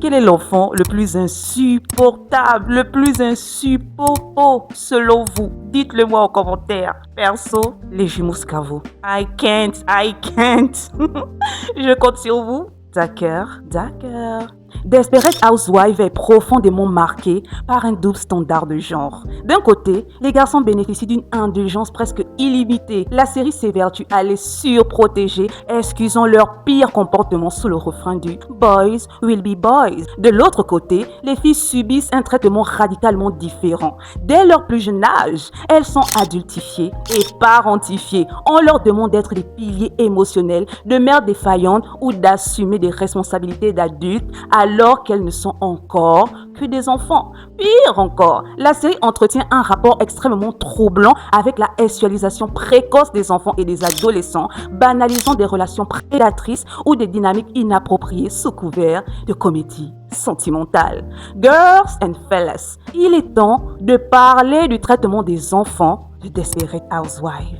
Quel est l'enfant le plus insupportable, le plus insupportable selon vous? Dites-le moi en commentaire. Perso, les jumeaux Scavo. I can't. Je compte sur vous. D'accord. Desperate Housewives est profondément marqué par un double standard de genre. D'un côté, les garçons bénéficient d'une indulgence presque illimitée. La série s'évertue à les surprotéger, excusant leur pire comportement sous le refrain du « Boys will be boys ». De l'autre côté, les filles subissent un traitement radicalement différent. Dès leur plus jeune âge, elles sont adultifiées et parentifiées. On leur demande d'être des piliers émotionnels, de mères défaillantes ou d'assumer des responsabilités d'adultes alors qu'elles ne sont encore que des enfants. Pire encore, la série entretient un rapport extrêmement troublant avec la sexualisation précoce des enfants et des adolescents, banalisant des relations prédatrices ou des dynamiques inappropriées sous couvert de comédie sentimentale. Girls and fellas, il est temps de parler du traitement des enfants de Desperate Housewives.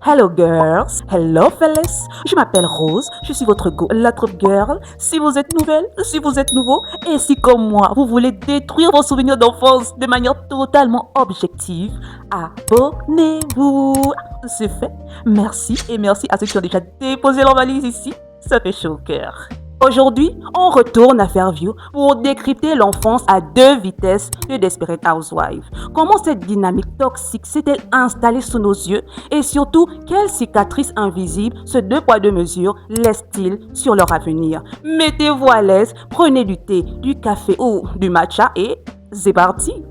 Hello girls, hello fellas, je m'appelle Rose, je suis votre go, la Troupe Girl. Si vous êtes nouvelle, si vous êtes nouveau, et si comme moi, vous voulez détruire vos souvenirs d'enfance de manière totalement objective, abonnez-vous. C'est fait. Merci et merci à ceux qui ont déjà déposé leur valise ici, ça fait chaud au cœur. Aujourd'hui, on retourne à Fairview pour décrypter l'enfance à deux vitesses de Desperate Housewives. Comment cette dynamique toxique s'est-elle installée sous nos yeux? Et surtout, quelles cicatrices invisibles ce deux poids deux mesures laissent-ils sur leur avenir? Mettez-vous à l'aise, prenez du thé, du café ou du matcha et c'est parti!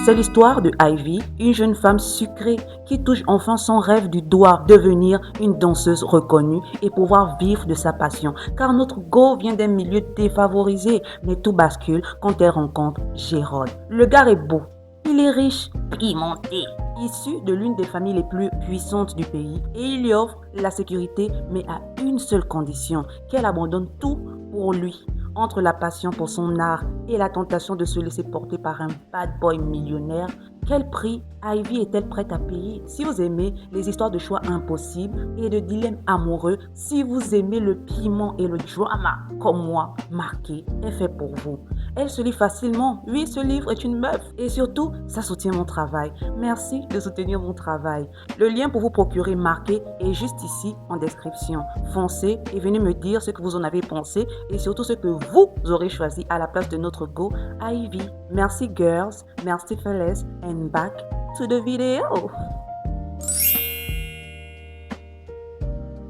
C'est l'histoire de Ivy, une jeune femme sucrée qui touche enfin son rêve du doigt, devenir une danseuse reconnue et pouvoir vivre de sa passion. Car notre go vient d'un milieu défavorisé, mais tout bascule quand elle rencontre Jérôme. Le gars est beau, il est riche, pimenté, issu de l'une des familles les plus puissantes du pays et il lui offre la sécurité, mais à une seule condition, qu'elle abandonne tout pour lui. Entre la passion pour son art et la tentation de se laisser porter par un bad boy millionnaire, quel prix Ivy est-elle prête à payer? Si vous aimez les histoires de choix impossibles et de dilemmes amoureux, si vous aimez le piment et le drama, comme moi, Marqué est fait pour vous. Elle se lit facilement. Oui, ce livre est une meuf. Et surtout, ça soutient mon travail. Merci de soutenir mon travail. Le lien pour vous procurer Marqué est juste ici en description. Foncez et venez me dire ce que vous en avez pensé et surtout ce que vous aurez choisi à la place de notre go Ivy. Merci girls, merci fellas, and back to the video.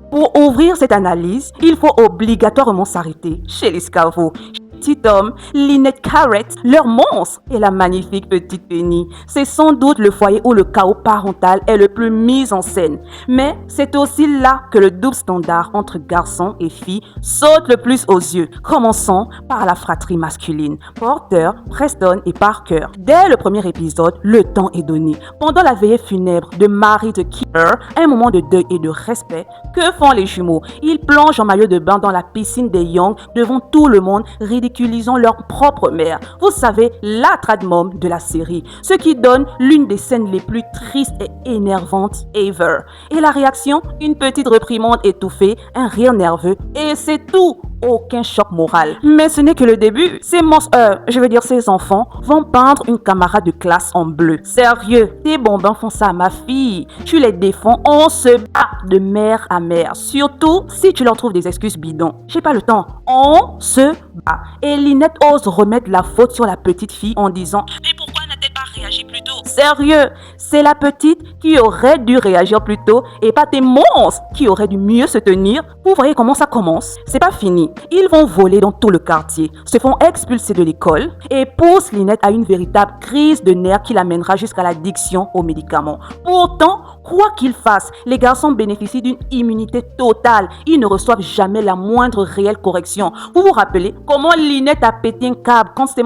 Pour ouvrir cette analyse, il faut obligatoirement s'arrêter chez les Scavo. Petit homme, Lynette Carrett, leur monstre et la magnifique petite Penny. C'est sans doute le foyer où le chaos parental est le plus mis en scène. Mais c'est aussi là que le double standard entre garçons et filles saute le plus aux yeux. Commençons par la fratrie masculine, Porter, Preston et Parker. Dès le premier épisode, le temps est donné. Pendant la veillée funèbre de Marie de Keeper, un moment de deuil et de respect, que font les jumeaux? Ils plongent en maillot de bain dans la piscine des Young devant tout le monde, ridiculisant leur propre mère. Vous savez, la trad mom de la série. Ce qui donne l'une des scènes les plus tristes et énervantes ever. Et la réaction? Une petite réprimande étouffée, un rire nerveux, et c'est tout. Aucun choc moral. Mais ce n'est que le début. Ces enfants vont peindre une camarade de classe en bleu. Sérieux, tes bonbons font ça à ma fille. Tu les défends, on se bat de mère à mère. Surtout si tu leur trouves des excuses bidons. J'ai pas le temps. On se bat. Et Lynette ose remettre la faute sur la petite fille en disant « Mais pourquoi n'a-t-elle pas réagi plus tôt ?» Sérieux, c'est la petite qui aurait dû réagir plus tôt et pas tes monstres qui auraient dû mieux se tenir. Vous voyez comment ça commence? C'est pas fini. Ils vont voler dans tout le quartier, se font expulser de l'école et poussent Lynette à une véritable crise de nerfs qui l'amènera jusqu'à l'addiction aux médicaments. Pourtant, quoi qu'ils fassent, les garçons bénéficient d'une immunité totale. Ils ne reçoivent jamais la moindre réelle correction. Vous vous rappelez comment Lynette a pété un câble quand ces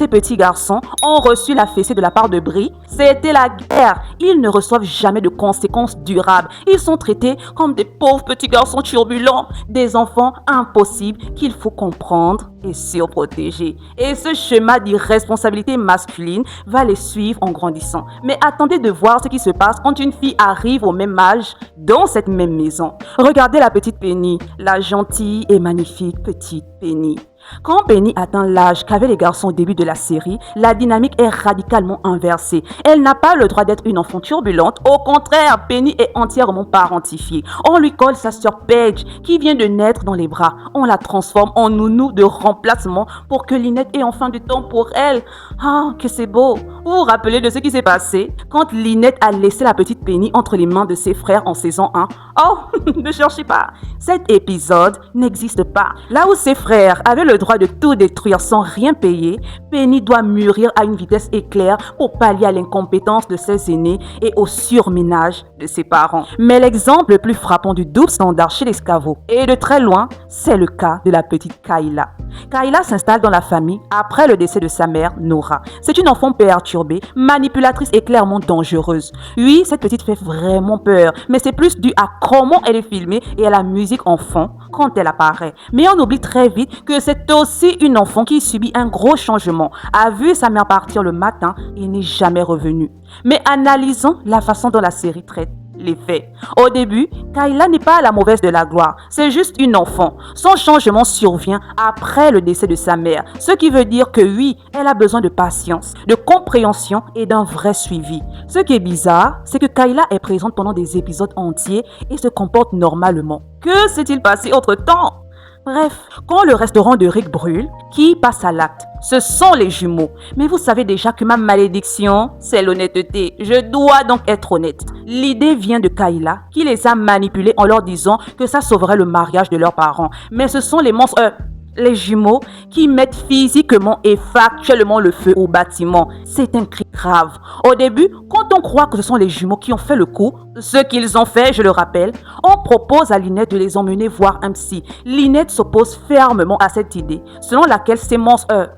petits garçons ont reçu la fessée de la part de Brie, c'était la guerre. Ils ne reçoivent jamais de conséquences durables. Ils sont traités comme des pauvres petits garçons turbulents, des enfants impossibles qu'il faut comprendre et surprotéger. Et ce schéma d'irresponsabilité masculine va les suivre en grandissant. Mais attendez de voir ce qui se passe quand une fille arrive au même âge dans cette même maison. Regardez la petite Penny, la gentille et magnifique petite Penny. Quand Penny atteint l'âge qu'avaient les garçons au début de la série, la dynamique est radicalement inversée. Elle n'a pas le droit d'être une enfant turbulente. Au contraire, Penny est entièrement parentifiée. On lui colle sa sœur Paige, qui vient de naître dans les bras. On la transforme en nounou de remplacement pour que Lynette ait enfin du temps pour elle. Ah, que c'est beau! Vous vous rappelez de ce qui s'est passé quand Lynette a laissé la petite Penny entre les mains de ses frères en saison 1? Oh, ne cherchez pas! Cet épisode n'existe pas. Là où ses frères avaient le droit de tout détruire sans rien payer, Penny doit mûrir à une vitesse éclair pour pallier à l'incompétence de ses aînés et au surménage de ses parents. Mais l'exemple le plus frappant du double standard chez les Scavo, et de très loin, c'est le cas de la petite Kayla. Kayla s'installe dans la famille après le décès de sa mère, Nora. C'est une enfant perturbée, manipulatrice et clairement dangereuse. Oui, cette petite fait vraiment peur, mais c'est plus dû à comment elle est filmée et à la musique en fond quand elle apparaît. Mais on oublie très vite que c'est aussi une enfant qui subit un gros changement, a vu sa mère partir le matin et n'est jamais revenue. Mais analysons la façon dont la série traite les faits. Au début, Kayla n'est pas la mauvaise de la gloire, c'est juste une enfant. Son changement survient après le décès de sa mère, ce qui veut dire que oui, elle a besoin de patience, de compréhension et d'un vrai suivi. Ce qui est bizarre, c'est que Kayla est présente pendant des épisodes entiers et se comporte normalement. Que s'est-il passé entre-temps? Bref, quand le restaurant de Rick brûle, qui passe à l'acte? Ce sont les jumeaux. Mais vous savez déjà que ma malédiction, c'est l'honnêteté. Je dois donc être honnête. L'idée vient de Kayla, qui les a manipulés en leur disant que ça sauverait le mariage de leurs parents. Mais ce sont les monstres... les jumeaux qui mettent physiquement et factuellement le feu au bâtiment. C'est un cri grave. Au début, quand on croit que ce sont les jumeaux qui ont fait le coup, ce qu'ils ont fait, je le rappelle, on propose à Lynette de les emmener voir un psy. Lynette s'oppose fermement à cette idée, selon laquelle ces monstres,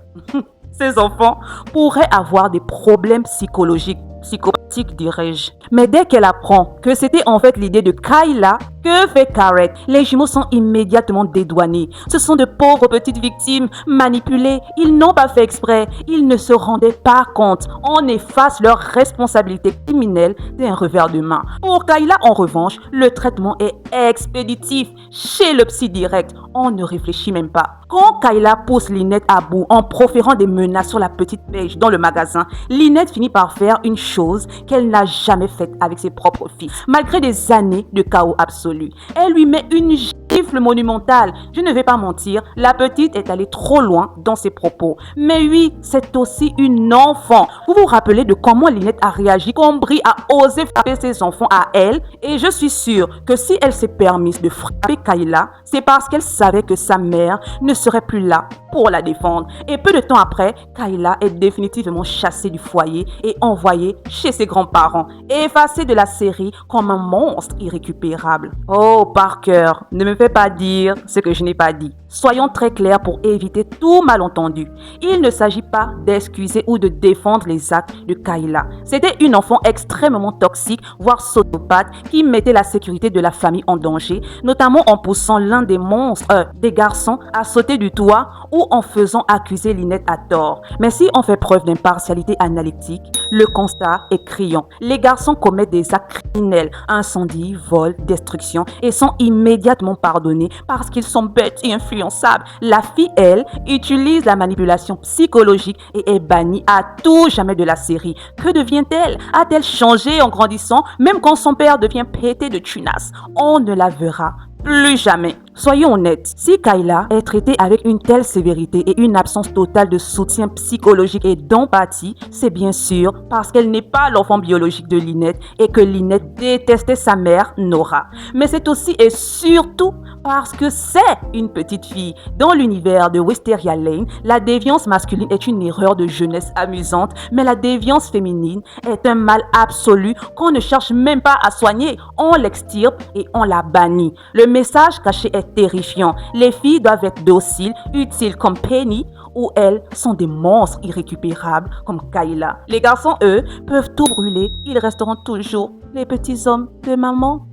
ces enfants, pourraient avoir des problèmes psychologiques. Psychopathique, dirais-je. Mais dès qu'elle apprend que c'était en fait l'idée de Kayla, que fait Garrett? Les jumeaux sont immédiatement dédouanés. Ce sont de pauvres petites victimes manipulées. Ils n'ont pas fait exprès. Ils ne se rendaient pas compte. On efface leur responsabilité criminelle d'un revers de main. Pour Kayla, en revanche, le traitement est expéditif. Chez le psy direct, on ne réfléchit même pas. Quand Kayla pousse Lynette à bout en proférant des menaces sur la petite Paige dans le magasin, Lynette finit par faire une chose qu'elle n'a jamais faite avec ses propres fils. Malgré des années de chaos absolu, elle lui met une gifle monumentale. Je ne vais pas mentir, la petite est allée trop loin dans ses propos. Mais oui, c'est aussi une enfant. Vous vous rappelez de comment Lynette a réagi quand Brie a osé frapper ses enfants à elle? Et je suis sûre que si elle s'est permise de frapper Kayla, c'est parce qu'elle savait que sa mère ne serait plus là pour la défendre. Et peu de temps après, Kayla est définitivement chassée du foyer et envoyée chez ses grands-parents, effacée de la série comme un monstre irrécupérable. Oh, Parker, ne me fais pas dire ce que je n'ai pas dit. Soyons très clairs pour éviter tout malentendu. Il ne s'agit pas d'excuser ou de défendre les actes de Kayla. C'était une enfant extrêmement toxique, voire sociopathe, qui mettait la sécurité de la famille en danger, notamment en poussant l'un des monstres, des garçons, à sauter du toit ou en faisant accuser Lynette à tort. Mais si on fait preuve d'impartialité analytique, le constat est criant. Les garçons commettent des actes criminels, incendie, vol, destruction, et sont immédiatement pardonnés parce qu'ils sont bêtes et influençables. La fille, elle, utilise la manipulation psychologique et est bannie à tout jamais de la série. Que devient-elle? A-t-elle changé en grandissant, même quand son père devient pété de tunas? On ne la verra plus jamais. Soyons honnêtes, si Kayla est traitée avec une telle sévérité et une absence totale de soutien psychologique et d'empathie, c'est bien sûr parce qu'elle n'est pas l'enfant biologique de Lynette et que Lynette détestait sa mère, Nora. Mais c'est aussi et surtout parce que c'est une petite fille. Dans l'univers de Wisteria Lane, la déviance masculine est une erreur de jeunesse amusante, mais la déviance féminine est un mal absolu qu'on ne cherche même pas à soigner. On l'extirpe et on la bannit. Le message caché est terrifiant. Les filles doivent être dociles, utiles comme Penny ou elles sont des monstres irrécupérables comme Kayla. Les garçons, eux, peuvent tout brûler, ils resteront toujours les petits hommes de maman.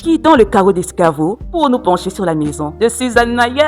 Quittons le carreau d'escabeau pour nous pencher sur la maison de Suzanne Mayer.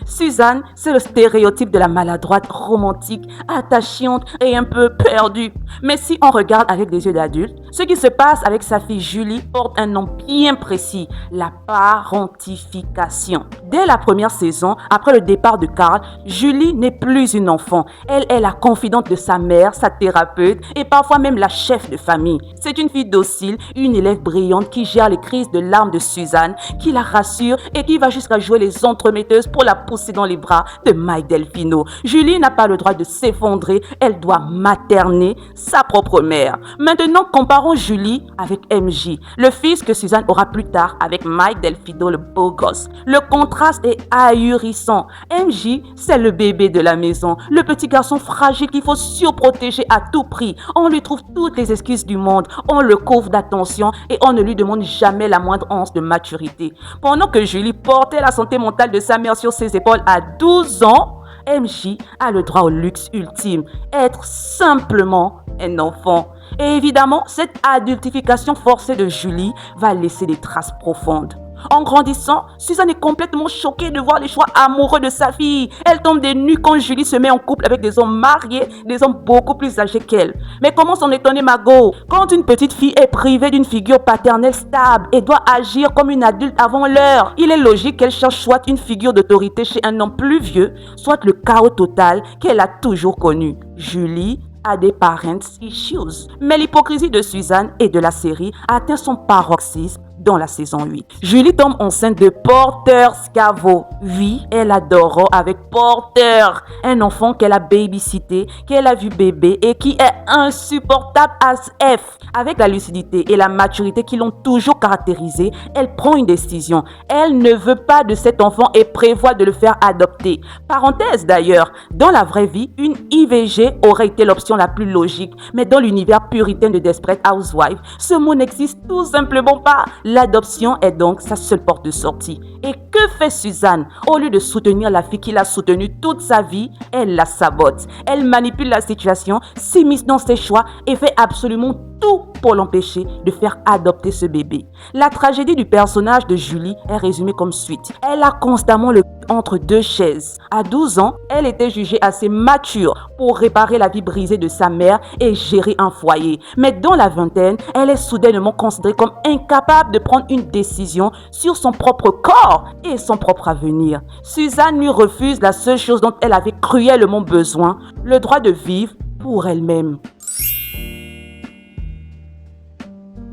Suzanne, c'est le stéréotype de la maladroite romantique, attachante et un peu perdue. Mais si on regarde avec des yeux d'adulte, ce qui se passe avec sa fille Julie porte un nom bien précis, la parentification. Dès la première saison, après le départ de Carl, Julie n'est plus une enfant. Elle est la confidente de sa mère, sa thérapeute et parfois même la chef de famille. C'est une fille docile, une élève brillante qui gère les crises de larmes de Suzanne, qui la rassure et qui va jusqu'à jouer les entremetteuses pour la pousser dans les bras de Mike Delfino. Julie n'a pas le droit de s'effondrer, elle doit materner sa propre mère. Maintenant, comparons Julie avec MJ, le fils que Suzanne aura plus tard avec Mike Delfino, le beau gosse. Le contraste est ahurissant. MJ, c'est le bébé de la maison, le petit garçon fragile qu'il faut surprotéger à tout prix. On lui trouve toutes les excuses du monde, on le couvre d'attention et on ne lui demande jamais la moindre once de maturité. Pendant que Julie portait la santé mentale de sa mère sur ses épaules à 12 ans, MJ a le droit au luxe ultime, être simplement un enfant. Et évidemment, cette adultification forcée de Julie va laisser des traces profondes. En grandissant, Suzanne est complètement choquée de voir les choix amoureux de sa fille. Elle tombe des nues quand Julie se met en couple avec des hommes mariés, des hommes beaucoup plus âgés qu'elle. Mais comment s'en étonner Margot? Quand une petite fille est privée d'une figure paternelle stable et doit agir comme une adulte avant l'heure, il est logique qu'elle cherche soit une figure d'autorité chez un homme plus vieux, soit le chaos total qu'elle a toujours connu. Julie a des parents issues. Mais l'hypocrisie de Suzanne et de la série atteint son paroxysme dans la saison 8. Julie tombe enceinte de Porter Scavo. Oui, elle adore avec Porter, un enfant qu'elle a babysité, qu'elle a vu bébé et qui est insupportable as F. Avec la lucidité et la maturité qui l'ont toujours caractérisée, elle prend une décision. Elle ne veut pas de cet enfant et prévoit de le faire adopter. Parenthèse d'ailleurs, dans la vraie vie, une IVG aurait été l'option la plus logique, mais dans l'univers puritain de Desperate Housewives, ce mot n'existe tout simplement pas. L'adoption est donc sa seule porte de sortie. Et que fait Suzanne? Au lieu de soutenir la fille qui l'a soutenue toute sa vie, elle la sabote. Elle manipule la situation, s'immisce dans ses choix et fait absolument tout pour l'empêcher de faire adopter ce bébé. La tragédie du personnage de Julie est résumée comme suit. Elle a constamment le entre deux chaises. À 12 ans, elle était jugée assez mature pour réparer la vie brisée de sa mère et gérer un foyer. Mais dans la vingtaine, elle est soudainement considérée comme incapable de prendre une décision sur son propre corps et son propre avenir. Suzanne lui refuse la seule chose dont elle avait cruellement besoin, le droit de vivre pour elle-même.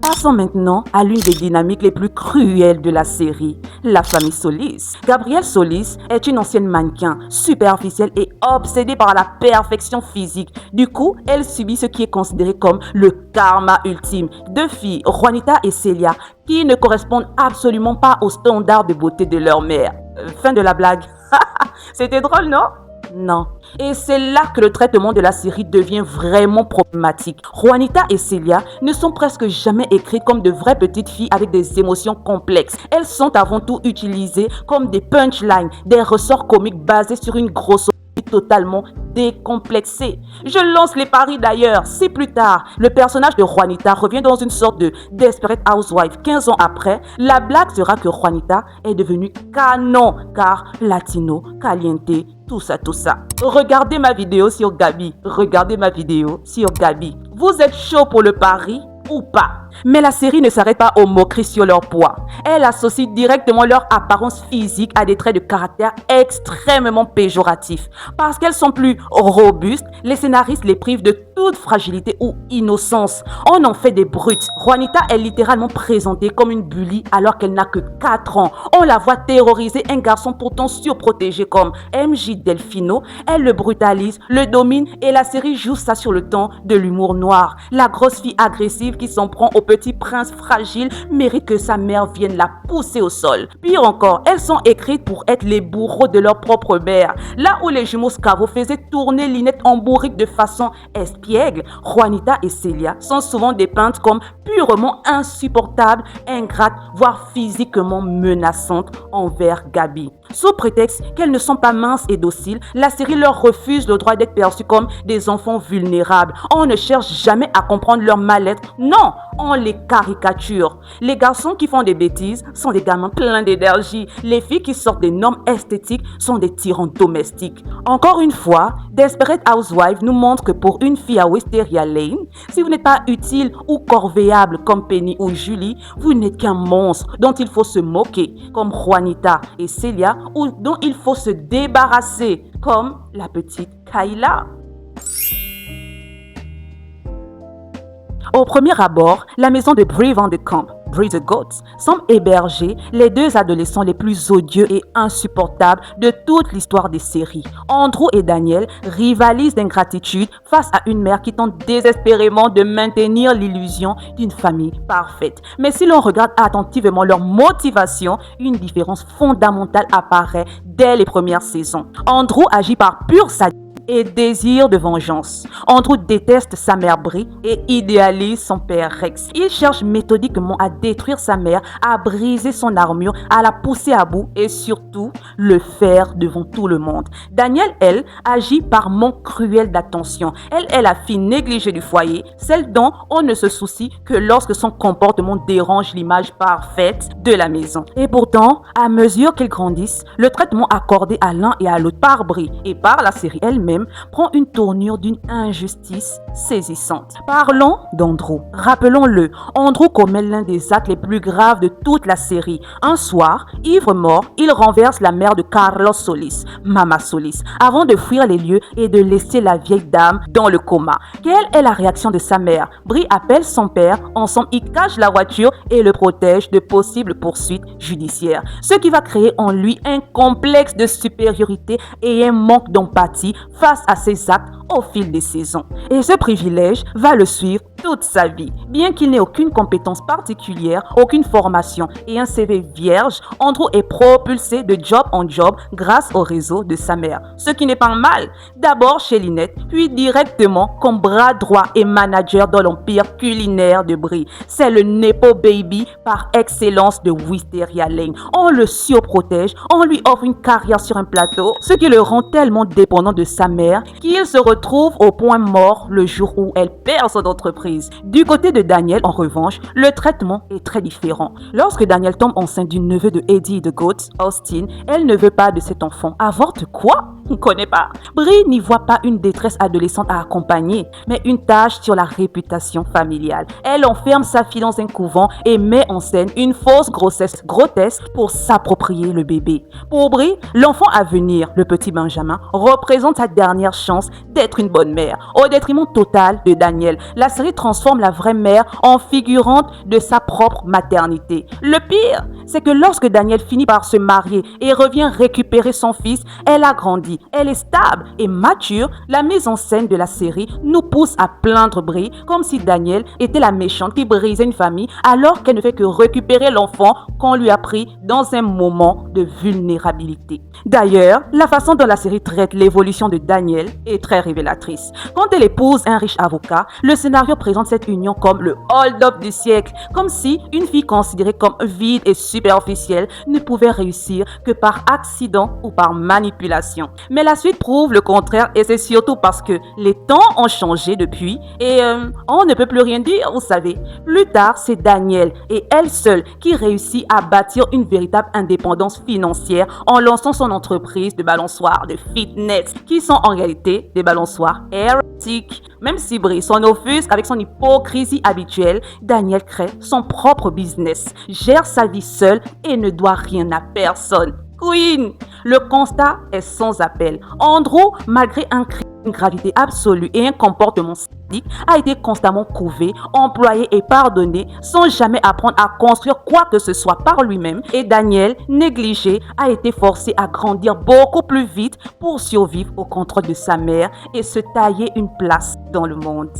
Passons maintenant à l'une des dynamiques les plus cruelles de la série, la famille Solis. Gabrielle Solis est une ancienne mannequin, superficielle et obsédée par la perfection physique. Du coup, elle subit ce qui est considéré comme le karma ultime. Deux filles, Juanita et Celia, qui ne correspondent absolument pas aux standards de beauté de leur mère. Fin de la blague. C'était drôle, non? Non. Et c'est là que le traitement de la série devient vraiment problématique. Juanita et Celia ne sont presque jamais écrites comme de vraies petites filles avec des émotions complexes. Elles sont avant tout utilisées comme des punchlines, des ressorts comiques basés sur une grosse totalement décomplexée. Je lance les paris d'ailleurs. Si plus tard, le personnage de Juanita revient dans une sorte de Desperate Housewife 15 ans après, la blague sera que Juanita est devenue canon, car latino, caliente, tout ça. Regardez ma vidéo sur Gabi. Vous êtes chaud pour le pari ou pas? Mais la série ne s'arrête pas aux moqueries sur leur poids. Elle associe directement leur apparence physique à des traits de caractère extrêmement péjoratifs. Parce qu'elles sont plus robustes, les scénaristes les privent de toute fragilité ou innocence. On en fait des brutes. Juanita est littéralement présentée comme une bully alors qu'elle n'a que 4 ans. On la voit terroriser un garçon pourtant surprotégé comme MJ Delfino. Elle le brutalise, le domine et la série joue ça sur le ton de l'humour noir. La grosse fille agressive qui s'en prend au petit prince fragile mérite que sa mère vienne la pousser au sol. Pire encore, elles sont écrites pour être les bourreaux de leur propre mère. Là où les jumeaux Scavo faisaient tourner Lynette en bourrique de façon espiègle, Juanita et Celia sont souvent dépeintes comme purement insupportables, ingrates, voire physiquement menaçantes envers Gabi. Sous prétexte qu'elles ne sont pas minces et dociles, la série leur refuse le droit d'être perçues comme des enfants vulnérables. On ne cherche jamais à comprendre leur mal-être. Non, on les caricature. Les garçons qui font des bêtises sont des gamins pleins d'énergie. Les filles qui sortent des normes esthétiques sont des tyrans domestiques. Encore une fois, Desperate Housewives nous montre que pour une fille à Wisteria Lane, si vous n'êtes pas utile ou corvéable comme Penny ou Julie, vous n'êtes qu'un monstre dont il faut se moquer, comme Juanita et Celia, ou dont il faut se débarrasser, comme la petite Kayla. Au premier abord, la maison de Bree Van de Kamp, Bree the Goat, semble héberger les deux adolescents les plus odieux et insupportables de toute l'histoire des séries. Andrew et Daniel rivalisent d'ingratitude face à une mère qui tente désespérément de maintenir l'illusion d'une famille parfaite. Mais si l'on regarde attentivement leur motivation, une différence fondamentale apparaît dès les premières saisons. Andrew agit par pure sadisme et désir de vengeance. Andrew déteste sa mère Bree et idéalise son père Rex. Il cherche méthodiquement à détruire sa mère, à briser son armure, à la pousser à bout et surtout le faire devant tout le monde. Daniel, elle, agit par manque cruel d'attention. Elle est la fille négligée du foyer, celle dont on ne se soucie que lorsque son comportement dérange l'image parfaite de la maison. Et pourtant, à mesure qu'ils grandissent, le traitement accordé à l'un et à l'autre par Bree et par la série elle-même prend une tournure d'une injustice saisissante. Parlons d'Andrew. Rappelons-le, Andrew commet l'un des actes les plus graves de toute la série. Un soir, ivre-mort, il renverse la mère de Carlos Solis, Mama Solis, avant de fuir les lieux et de laisser la vieille dame dans le coma. Quelle est la réaction de sa mère? Bree appelle son père, ensemble ils cachent la voiture et le protègent de possibles poursuites judiciaires. Ce qui va créer en lui un complexe de supériorité et un manque d'empathie face à ses actes au fil des saisons. Et ce privilège va le suivre toute sa vie. Bien qu'il n'ait aucune compétence particulière, aucune formation et un CV vierge, Andrew est propulsé de job en job grâce au réseau de sa mère. Ce qui n'est pas mal. D'abord chez Lynette, puis directement comme bras droit et manager dans l'empire culinaire de Bree. C'est le Nepo Baby par excellence de Wisteria Lane. On le surprotège, on lui offre une carrière sur un plateau, ce qui le rend tellement dépendant de sa mère qu'il se retrouve au point mort le jour où elle perd son entreprise. Du côté de Daniel, en revanche, le traitement est très différent. Lorsque Daniel tombe enceinte du neveu de Eddie the Goat, Austin, elle ne veut pas de cet enfant. Avorte quoi? On ne connaît pas. Bree n'y voit pas une détresse adolescente à accompagner, mais une tâche sur la réputation familiale. Elle enferme sa fille dans un couvent et met en scène une fausse grossesse grotesque pour s'approprier le bébé. Pour Bree, l'enfant à venir, le petit Benjamin, représente sa dernière chance d'être une bonne mère. Au détriment total de Daniel, la série transforme la vraie mère en figurante de sa propre maternité. Le pire, c'est que lorsque Daniel finit par se marier et revient récupérer son fils, elle a grandi, elle est stable et mature. La mise en scène de la série nous pousse à plaindre Bree comme si Daniel était la méchante qui brisait une famille alors qu'elle ne fait que récupérer l'enfant qu'on lui a pris dans un moment de vulnérabilité. D'ailleurs, la façon dont la série traite l'évolution de Daniel est très révélatrice. Quand elle épouse un riche avocat, le scénario présente cette union comme le hold-up du siècle, comme si une fille considérée comme vide et superficielle ne pouvait réussir que par accident ou par manipulation. Mais la suite prouve le contraire et c'est surtout parce que les temps ont changé depuis et on ne peut plus rien dire, vous savez. Plus tard, c'est Daniel et elle seule qui réussit à bâtir une véritable indépendance financière en lançant son entreprise de balançoires de fitness qui sont en réalité des balançoires érotiques. Même si Bree s'en offusque avec son hypocrisie habituelle, Daniel crée son propre business, gère sa vie seule et ne doit rien à personne. Queen! Le constat est sans appel. Andrew, malgré un crime d'une gravité absolue et un comportement sadique, a été constamment couvé, employé et pardonné sans jamais apprendre à construire quoi que ce soit par lui-même. Et Daniel, négligé, a été forcé à grandir beaucoup plus vite pour survivre au contrôle de sa mère et se tailler une place dans le monde.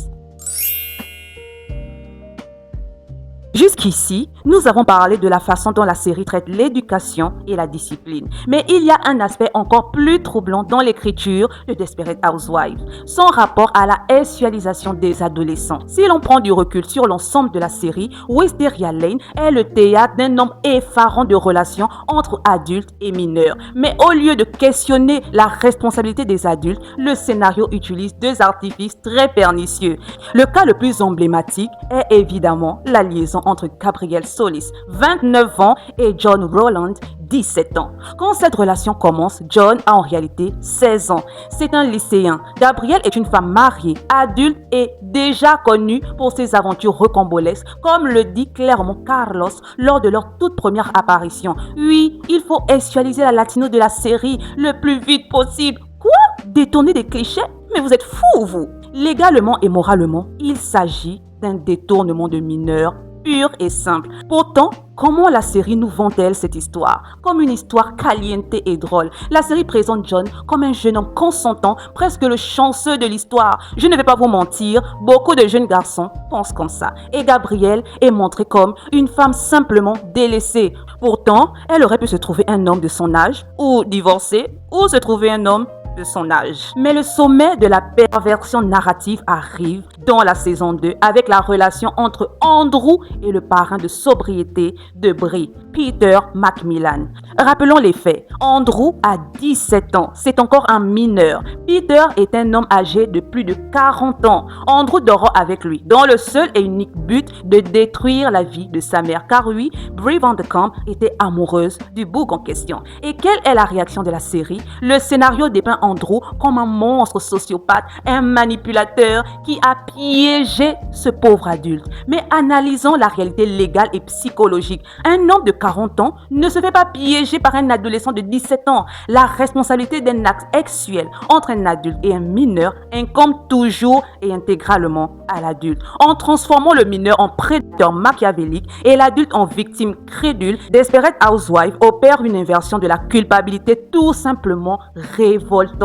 Jusqu'ici, nous avons parlé de la façon dont la série traite l'éducation et la discipline. Mais il y a un aspect encore plus troublant dans l'écriture de Desperate Housewives, son rapport à la sexualisation des adolescents. Si l'on prend du recul sur l'ensemble de la série, Wisteria Lane est le théâtre d'un nombre effarant de relations entre adultes et mineurs. Mais au lieu de questionner la responsabilité des adultes, le scénario utilise deux artifices très pernicieux. Le cas le plus emblématique est évidemment la liaison entre Gabrielle Solis, 29 ans, et John Rowland, 17 ans. Quand cette relation commence, John a en réalité 16 ans. C'est un lycéen. Gabrielle est une femme mariée, adulte et déjà connue pour ses aventures rocambolesques, comme le dit clairement Carlos lors de leur toute première apparition. Oui, il faut sexualiser la latino de la série le plus vite possible. Quoi? Détourner des clichés? Mais vous êtes fous, vous! Légalement et moralement, il s'agit d'un détournement de mineurs pur et simple. Pourtant, comment la série nous vend-elle cette histoire? Comme une histoire caliente et drôle. La série présente John comme un jeune homme consentant, presque le chanceux de l'histoire. Je ne vais pas vous mentir, beaucoup de jeunes garçons pensent comme ça. Et Gabrielle est montrée comme une femme simplement délaissée. Pourtant, elle aurait pu se trouver un homme de son âge, ou divorcer, ou se trouver un homme de son âge. Mais le sommet de la perversion narrative arrive dans la saison 2 avec la relation entre Andrew et le parrain de sobriété de Brie, Peter Macmillan. Rappelons les faits. Andrew a 17 ans. C'est encore un mineur. Peter est un homme âgé de plus de 40 ans. Andrew dort avec lui dans le seul et unique but de détruire la vie de sa mère. Car oui, Brie Van de Kamp était amoureuse du bouc en question. Et quelle est la réaction de la série? Le scénario dépeint Andrew comme un monstre sociopathe, un manipulateur qui a piégé ce pauvre adulte. Mais analysons la réalité légale et psychologique. Un homme de 40 ans ne se fait pas piéger par un adolescent de 17 ans. La responsabilité d'un acte sexuel entre un adulte et un mineur incombe toujours et intégralement à l'adulte. En transformant le mineur en prédateur machiavélique et l'adulte en victime crédule, Desperate Housewives opère une inversion de la culpabilité tout simplement révoltante.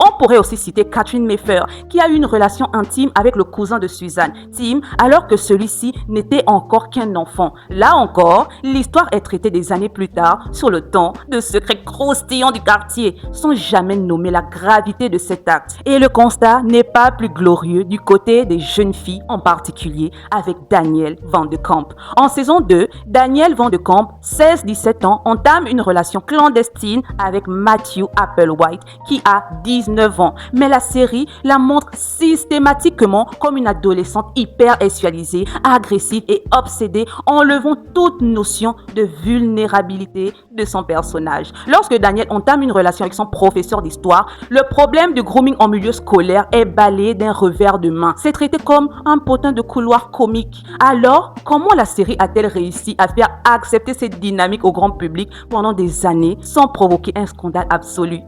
On pourrait aussi citer Catherine Mayfair, qui a eu une relation intime avec le cousin de Suzanne, Tim, alors que celui-ci n'était encore qu'un enfant. Là encore, l'histoire est traitée des années plus tard sur le ton de secrets croustillants du quartier, sans jamais nommer la gravité de cet acte. Et le constat n'est pas plus glorieux du côté des jeunes filles, en particulier avec Danielle Van de Kamp. En saison 2, Danielle Van de Kamp, 16-17 ans, entame une relation clandestine avec Matthew Applewhite, qui a 19 ans. Mais la série la montre systématiquement comme une adolescente hyper sexualisée, agressive et obsédée, enlevant toute notion de vulnérabilité de son personnage. Lorsque Daniel entame une relation avec son professeur d'histoire, le problème du grooming en milieu scolaire est balayé d'un revers de main. C'est traité comme un potin de couloir comique. Alors, comment la série a-t-elle réussi à faire accepter cette dynamique au grand public pendant des années sans provoquer un scandale absolu?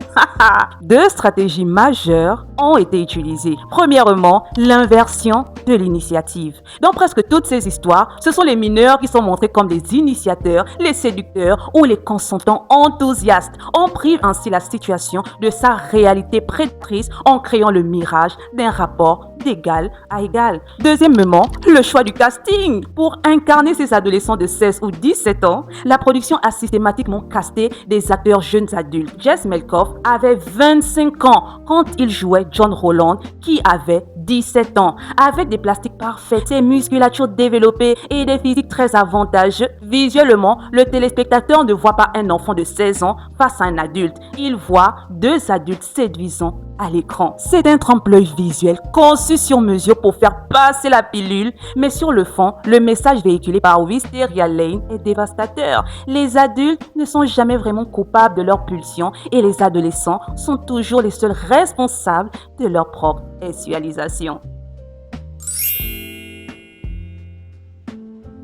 Deux stratégies majeures ont été utilisées. Premièrement, l'inversion de l'initiative. Dans presque toutes ces histoires, ce sont les mineurs qui sont montrés comme des initiateurs, les séducteurs ou les consentants enthousiastes. On prive ainsi la situation de sa réalité prédatrice en créant le mirage d'un rapport d'égal à égal. Deuxièmement, le choix du casting. Pour incarner ces adolescents de 16 ou 17 ans, la production a systématiquement casté des acteurs jeunes adultes. Jess Melkoff avait 25 ans quand il jouait John Rowland, qui avait 17 ans. Avec des plastiques parfaits, ses musculatures développées et des physiques très avantageux, visuellement, le téléspectateur ne voit pas un enfant de 16 ans face à un adulte. Il voit deux adultes séduisants à l'écran. C'est un trompe-l'œil visuel conçu sur mesure pour faire passer la pilule, mais sur le fond, le message véhiculé par Wisteria Lane est dévastateur. Les adultes ne sont jamais vraiment coupables de leurs pulsions et les adolescents sont toujours les seuls responsables de leur propre sexualisation.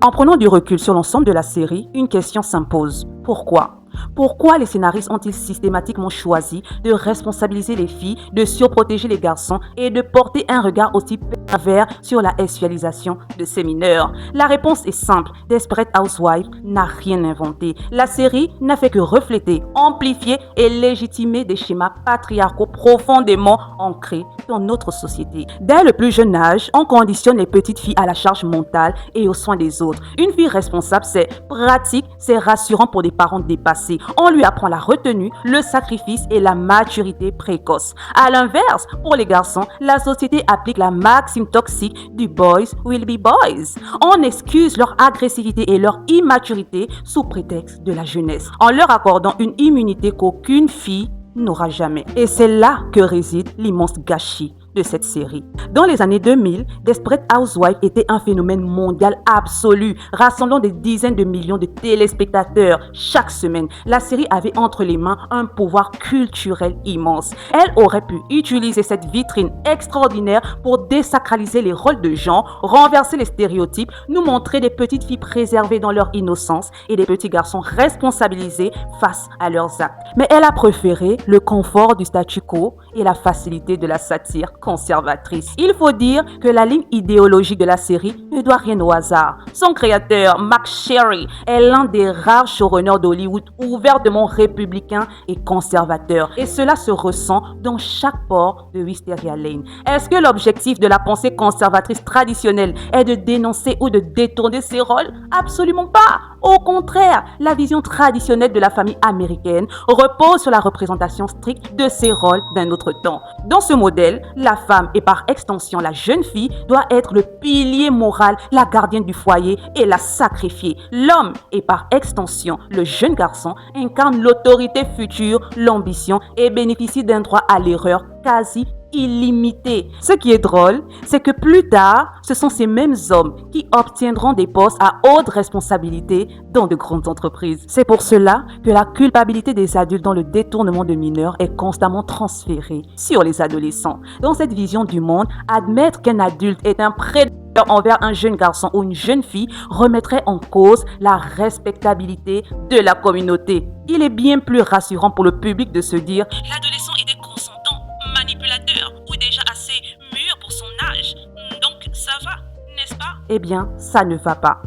En prenant du recul sur l'ensemble de la série, une question s'impose. Pourquoi ? Pourquoi les scénaristes ont-ils systématiquement choisi de responsabiliser les filles, de surprotéger les garçons et de porter un regard aussi pervers sur la sexualisation de ces mineurs? La réponse est simple. Desperate Housewives n'a rien inventé. La série n'a fait que refléter, amplifier et légitimer des schémas patriarcaux profondément ancrés dans notre société. Dès le plus jeune âge, on conditionne les petites filles à la charge mentale et aux soins des autres. Une fille responsable, c'est pratique, c'est rassurant pour des parents dépassés. On lui apprend la retenue, le sacrifice et la maturité précoce. À l'inverse, pour les garçons, la société applique la maxime toxique du boys will be boys. On excuse leur agressivité et leur immaturité sous prétexte de la jeunesse, en leur accordant une immunité qu'aucune fille n'aura jamais. Et c'est là que réside l'immense gâchis de cette série. Dans les années 2000, Desperate Housewives était un phénomène mondial absolu, rassemblant des dizaines de millions de téléspectateurs chaque semaine. La série avait entre les mains un pouvoir culturel immense. Elle aurait pu utiliser cette vitrine extraordinaire pour désacraliser les rôles de genre, renverser les stéréotypes, nous montrer des petites filles préservées dans leur innocence et des petits garçons responsabilisés face à leurs actes. Mais elle a préféré le confort du statu quo et la facilité de la satire conservatrice. Il faut dire que la ligne idéologique de la série ne doit rien au hasard. Son créateur, Mark Sherry, est l'un des rares showrunners d'Hollywood ouvertement républicain et conservateur. Et cela se ressent dans chaque pore de Wisteria Lane. Est-ce que l'objectif de la pensée conservatrice traditionnelle est de dénoncer ou de détourner ses rôles? Absolument pas! Au contraire, la vision traditionnelle de la famille américaine repose sur la représentation stricte de ces rôles d'un autre temps. Dans ce modèle, la femme et par extension la jeune fille doit être le pilier moral, la gardienne du foyer et la sacrifier. L'homme et par extension le jeune garçon incarne l'autorité future, l'ambition et bénéficie d'un droit à l'erreur quasi illimité. Ce qui est drôle, c'est que plus tard, ce sont ces mêmes hommes qui obtiendront des postes à haute responsabilité dans de grandes entreprises. C'est pour cela que la culpabilité des adultes dans le détournement de mineurs est constamment transférée sur les adolescents. Dans cette vision du monde, admettre qu'un adulte est un prédateur envers un jeune garçon ou une jeune fille remettrait en cause la respectabilité de la communauté. Il est bien plus rassurant pour le public de se dire « L'adolescent est consentant, manipulateur ou déjà assez mûr pour son âge, donc ça va, n'est-ce pas ?» Eh bien, ça ne va pas.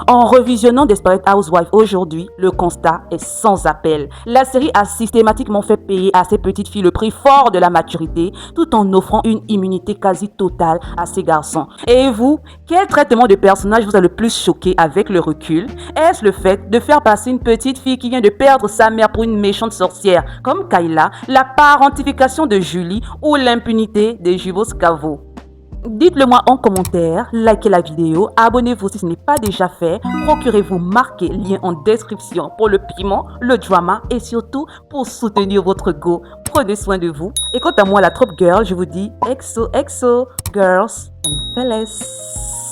En revisionnant Desperate Housewives aujourd'hui, le constat est sans appel. La série a systématiquement fait payer à ces petites filles le prix fort de la maturité, tout en offrant une immunité quasi totale à ces garçons. Et vous, quel traitement de personnage vous a le plus choqué avec le recul? Est-ce le fait de faire passer une petite fille qui vient de perdre sa mère pour une méchante sorcière, comme Kayla, la parentification de Julie ou l'impunité des jumeaux Scavo? Dites-le moi en commentaire, likez la vidéo, abonnez-vous si ce n'est pas déjà fait, procurez-vous marquer lien en description pour le piment, le drama et surtout pour soutenir votre go. Prenez soin de vous. Et quant à moi la Trop Girl, je vous dis exo, girls and fellas.